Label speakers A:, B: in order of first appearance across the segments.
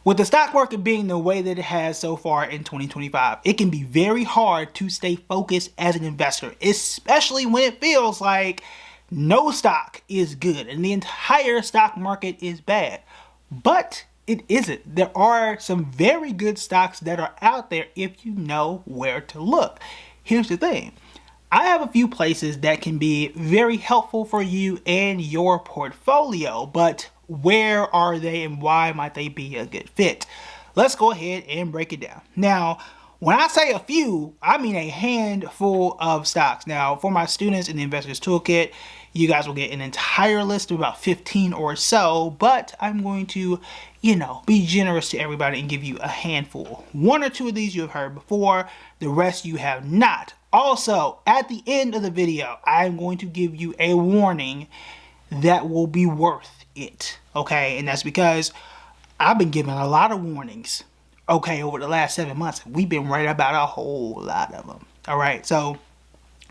A: With the stock market being the way that it has so far in 2025, it can be very hard to stay focused as an investor, especially when it feels like no stock is good and the entire stock market is bad. But it isn't. There are some very good stocks that are out there if you know where to look. Here's the thing. I have a few places that can be very helpful for you and your portfolio, but where are they and why might they be a good fit? Let's go ahead and break it down. Now, when I say a few, I mean a handful of stocks. Now, for my students in the Investors Toolkit, you guys will get an entire list of about 15 or so, but I'm going to, be generous to everybody and give you a handful. One or two of these you have heard before, the rest you have not. Also, at the end of the video, I'm going to give you a warning that will be worth it, okay? And that's because I've been giving a lot of warnings, okay, over the last 7 months. We've been right about a whole lot of them, all right? So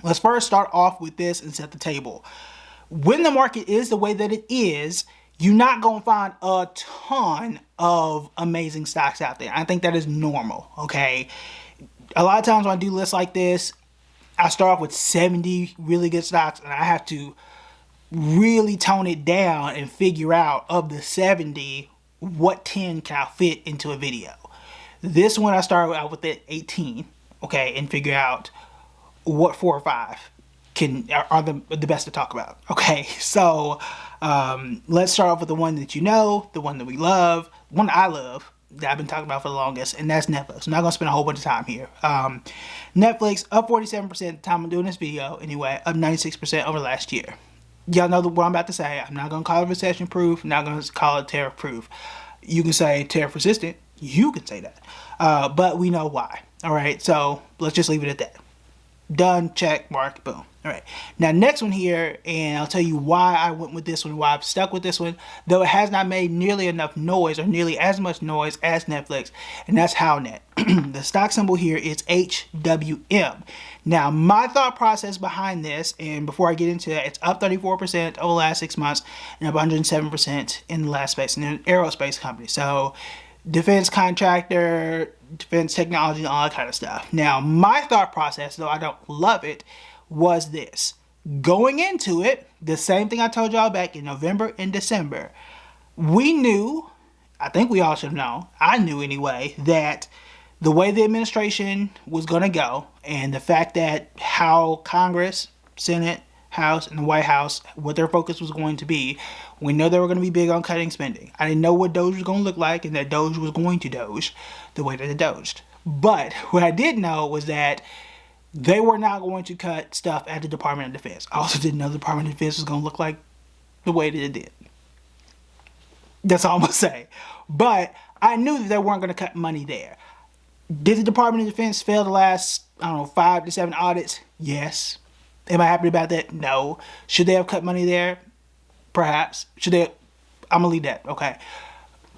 A: let's first start off with this and set the table. When the market is the way that it is, you're not going to find a ton of amazing stocks out there. I think that is normal, okay? A lot of times when I do lists like this, I start off with 70 really good stocks and I have to really tone it down and figure out of the 70, what 10 can I fit into a video. This one I started out with the 18, okay, and figure out what 4 or 5 are the best to talk about, okay? So let's start off with the one that you know, the one that we love, one that I love, that I've been talking about for the longest, and that's Netflix. I'm not going to spend a whole bunch of time here. Netflix up 47% the time I'm doing this video, anyway, up 96% over last year. Y'all know what I'm about to say. I'm not going to call it recession proof. I'm not going to call it tariff proof. You can say tariff resistant. You can say that. But we know why. All right, so let's just leave it at that. Done, check, mark, boom. All right, now next one here, and I'll tell you why I went with this one, why I've stuck with this one, though it has not made nearly enough noise or nearly as much noise as Netflix, and that's HowNet. The stock symbol here is HWM. Now, my thought process behind this, and before I get into that, it's up 34% over the last 6 months and up 107% in the last space, in an aerospace company. So, defense contractor, defense technology, and all that kind of stuff. Now, my thought process, though I don't love it, was this. Going into it, the same thing I told y'all back in November and December, we knew, I think we all should have known, I knew anyway, that the way the administration was going to go and the fact that how Congress, Senate, House, and the White House, what their focus was going to be, we know they were going to be big on cutting spending. I didn't know what Doge was going to look like and that Doge was going to Doge the way that it doged. But what I did know was that they were not going to cut stuff at the Department of Defense. I also didn't know the Department of Defense was going to look like the way that it did. That's all I'm going to say. But I knew that they weren't going to cut money there. Did the Department of Defense fail the last, 5 to 7 audits? Yes. Am I happy about that? No. Should they have cut money there? Perhaps. Should they? I'm going to leave that. Okay.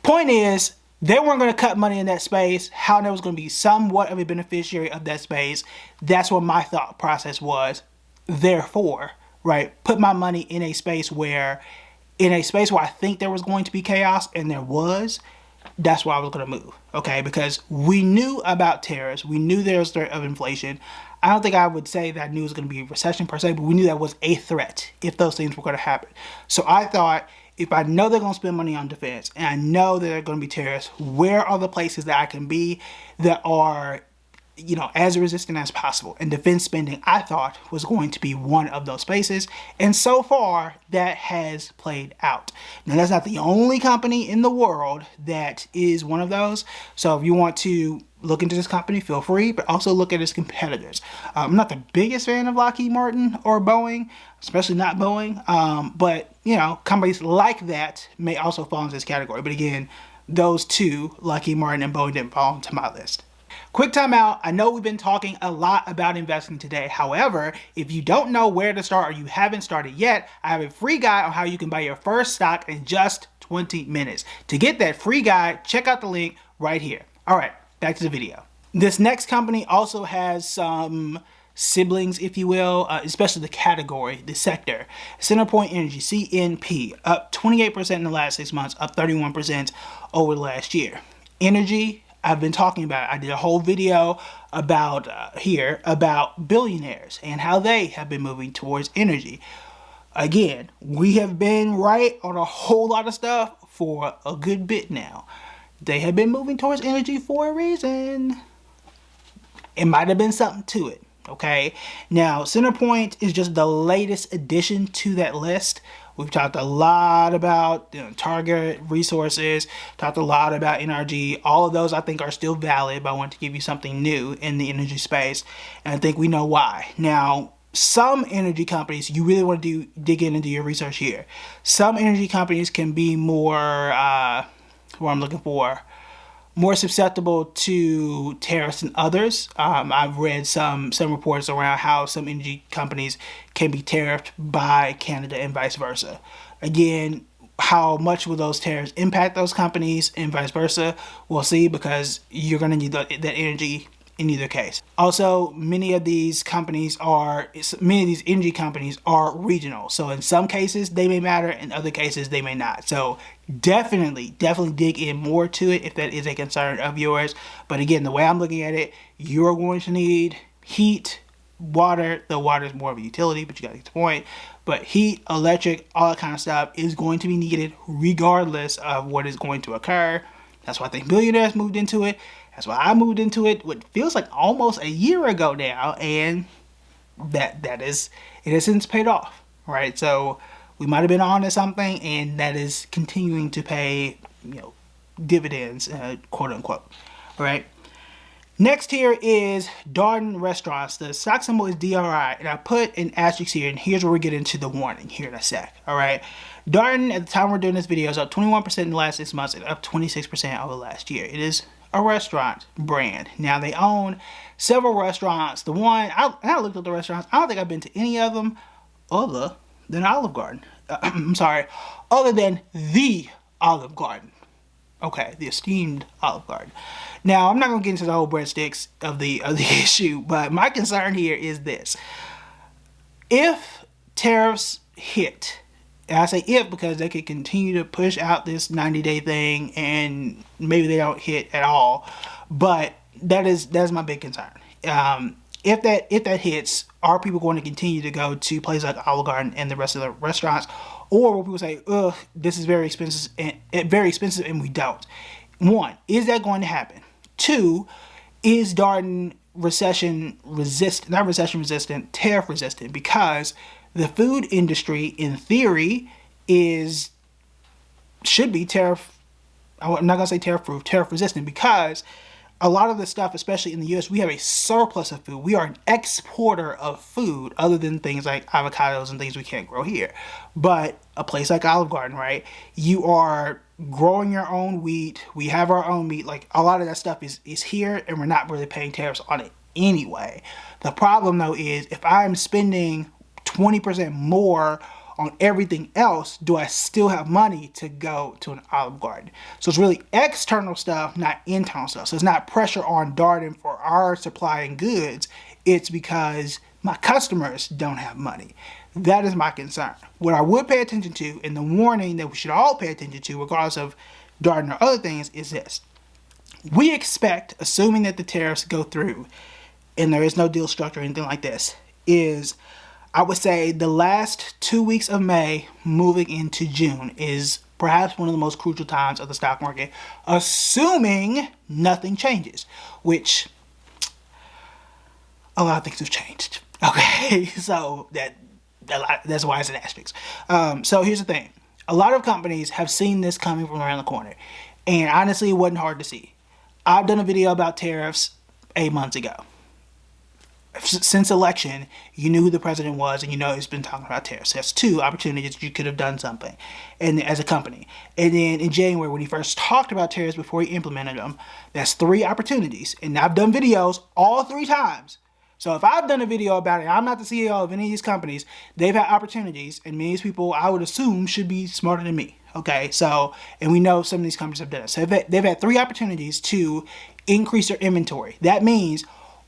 A: Point is, they weren't going to cut money in that space. HowNet was going to be somewhat of a beneficiary of that space. That's what my thought process was. Therefore, right, put my money in a space where I think there was going to be chaos, and there was. That's where I was going to move, okay? Because we knew about tariffs. We knew there was a threat of inflation. I don't think I would say that I knew it was going to be a recession per se, but we knew that was a threat if those things were going to happen. So I thought, if I know they're going to spend money on defense and I know that they're going to be tariffs, where are the places that I can be that are, as resistant as possible? And defense spending, I thought, was going to be one of those spaces. And so far, that has played out. Now, that's not the only company in the world that is one of those. So if you want to look into this company, feel free, but also look at its competitors. I'm not the biggest fan of Lockheed Martin or Boeing, especially not Boeing, but, companies like that may also fall into this category. But again, those two, Lockheed Martin and Boeing, didn't fall into my list. Quick time out. I know we've been talking a lot about investing today. However, if you don't know where to start or you haven't started yet, I have a free guide on how you can buy your first stock in just 20 minutes. To get that free guide, check out the link right here. All right, back to the video. This next company also has some siblings, if you will, especially the category, the sector. CenterPoint Energy, CNP, up 28% in the last 6 months, up 31% over the last year. Energy, I've been talking about it. I did a whole video about about billionaires and how they have been moving towards energy. Again, we have been right on a whole lot of stuff for a good bit now. They have been moving towards energy for a reason. It might have been something to it, okay? Now, Centerpoint is just the latest addition to that list. We've talked a lot about Target Resources, talked a lot about NRG. All of those I think are still valid, but I want to give you something new in the energy space, and I think we know why. Now, some energy companies, you really want to dig in and do your research here. Some energy companies can be more, what I'm looking for, more susceptible to tariffs than others. I've read some reports around how some energy companies can be tariffed by Canada and vice versa. Again, how much will those tariffs impact those companies and vice versa? We'll see, because you're going to need that energy in either case. Also, many of these energy companies are regional. So in some cases they may matter, in other cases they may not. So definitely dig in more to it if that is a concern of yours. But again, the way I'm looking at it, you're going to need heat, water. The water is more of a utility, but you gotta get the point. But heat, electric, all that kind of stuff is going to be needed regardless of what is going to occur. That's why I think billionaires moved into it. That's why I moved into it, what feels like almost a year ago now, and it has since paid off, right? So we might have been on to something, and that is continuing to pay, dividends, quote unquote, right? Next here is Darden Restaurants. The stock symbol is DRI, and I put an asterisk here, and here's where we get into the warning here in a sec, all right? Darden, at the time we're doing this video, is up 21% in the last 6 months and up 26% over last year. It is a restaurant brand. Now, they own several restaurants. I looked at the restaurants. I don't think I've been to any of them other than Olive Garden. I'm sorry, other than the Olive Garden. Okay, the esteemed Olive Garden. Now, I'm not going to get into the whole breadsticks of the issue, but my concern here is this. If tariffs hit, and I say if because they could continue to push out this 90-day thing and maybe they don't hit at all, but that's my big concern. If that hits, are people going to continue to go to places like Olive Garden and the rest of the restaurants, or will people say, ugh, this is very expensive and we don't? One, is that going to happen? Two, is Darden tariff resistant? Because the food industry, in theory, should be tariff. I'm not gonna say tariff proof, tariff resistant, because a lot of the stuff, especially in the U.S., we have a surplus of food. We are an exporter of food, other than things like avocados and things we can't grow here. But a place like Olive Garden, right? You are growing your own wheat. We have our own meat. Like, a lot of that stuff is here, and we're not really paying tariffs on it anyway. The problem, though, is if I'm spending 20% more on everything else, do I still have money to go to an Olive Garden? So it's really external stuff, not internal stuff. So it's not pressure on Darden for our supplying goods. It's because my customers don't have money. That is my concern. What I would pay attention to, and the warning that we should all pay attention to, regardless of Darden or other things, is this. We expect, assuming that the tariffs go through and there is no deal structure or anything like this, is, I would say, the last 2 weeks of May moving into June is perhaps one of the most crucial times of the stock market, assuming nothing changes, which a lot of things have changed. Okay, so that's why it's an asterisk. So here's the thing. A lot of companies have seen this coming from around the corner, and honestly, it wasn't hard to see. I've done a video about tariffs 8 months ago. Since election, you knew who the president was, and you know he's been talking about tariffs. That's 2 opportunities you could have done something, and as a company. And then in January, when he first talked about tariffs before he implemented them, that's 3 opportunities. And I've done videos all 3 times. So if I've done a video about it, I'm not the CEO of any of these companies. They've had opportunities, and many of these people, I would assume, should be smarter than me. Okay, so, and we know some of these companies have done it. So they've had 3 opportunities to increase their inventory. That means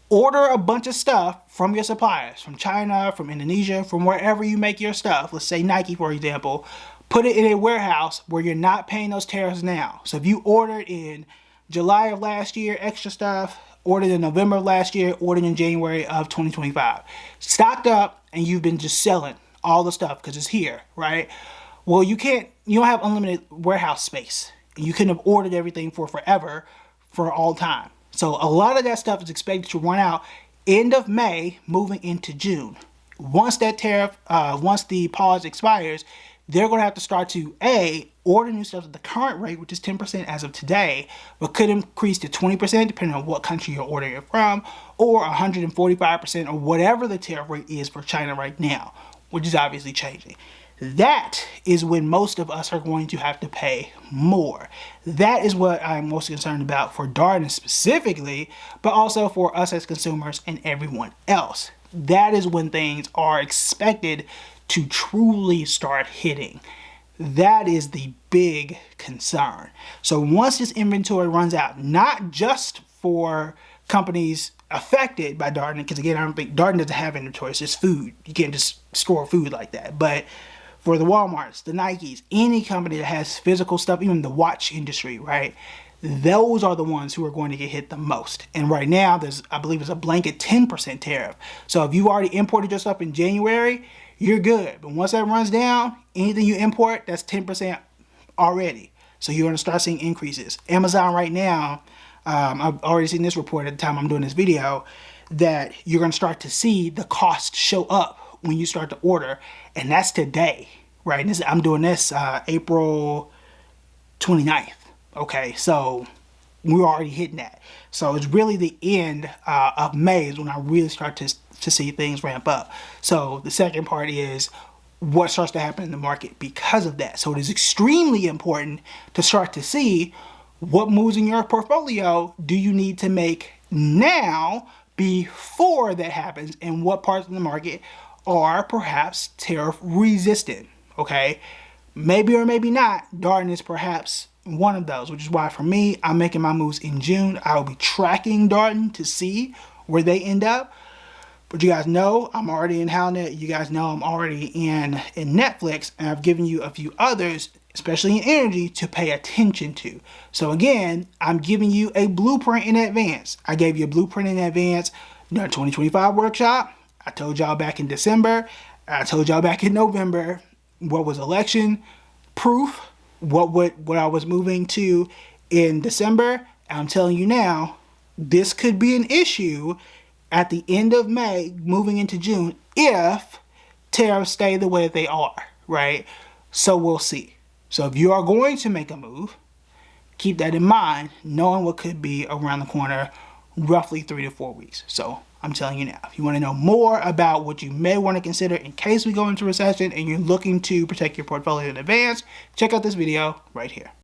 A: order a bunch of stuff from your suppliers, from China, from Indonesia, from wherever you make your stuff. Let's say Nike, for example. Put it in a warehouse where you're not paying those tariffs now. So if you ordered in July of last year, extra stuff, ordered in November of last year, ordered in January of 2025. Stocked up, and you've been just selling all the stuff because it's here, right? Well, you don't have unlimited warehouse space. You couldn't have ordered everything for forever, for all time. So a lot of that stuff is expected to run out end of May, moving into June. Once that tariff, once the pause expires, they're going to have to start to order new stuff at the current rate, which is 10% as of today, but could increase to 20% depending on what country you're ordering it from, or 145% or whatever the tariff rate is for China right now, which is obviously changing. That is when most of us are going to have to pay more. That is what I'm most concerned about for Darden specifically, but also for us as consumers and everyone else. That is when things are expected to truly start hitting. That is the big concern. So once this inventory runs out, not just for companies affected by Darden, because again, I don't think Darden doesn't have inventory, it's just food. You can't just store food like that. But for the Walmarts, the Nikes, any company that has physical stuff, even the watch industry, right? Those are the ones who are going to get hit the most. And right now, I believe there's a blanket 10% tariff. So if you already imported your stuff in January, you're good. But once that runs down, anything you import, that's 10% already. So you're going to start seeing increases. Amazon right now, I've already seen this report at the time I'm doing this video, that you're going to start to see the cost show up when you start to order, and that's today, right? I'm doing this April 29th. Okay, so we're already hitting that. So it's really the end of May is when I really start to see things ramp up. So the second part is what starts to happen in the market because of that. So it is extremely important to start to see what moves in your portfolio do you need to make now before that happens, and what parts of the market are perhaps tariff resistant. Okay, maybe or maybe not, Darden is perhaps one of those, which is why for me, I'm making my moves in June. I will be tracking Darden to see where they end up. But you guys know I'm already in HowNet. You guys know I'm already in Netflix, and I've given you a few others, especially in energy, to pay attention to. So again, I'm giving you a blueprint in advance. I gave you a blueprint in advance during 2025 workshop. I told y'all back in December. I told y'all back in November what was election proof, what I was moving to in December. I'm telling you now, this could be an issue at the end of May, moving into June, if tariffs stay the way that they are, right? So we'll see. So if you are going to make a move, keep that in mind, knowing what could be around the corner, roughly 3 to 4 weeks. So I'm telling you now, if you want to know more about what you may want to consider in case we go into recession and you're looking to protect your portfolio in advance, check out this video right here.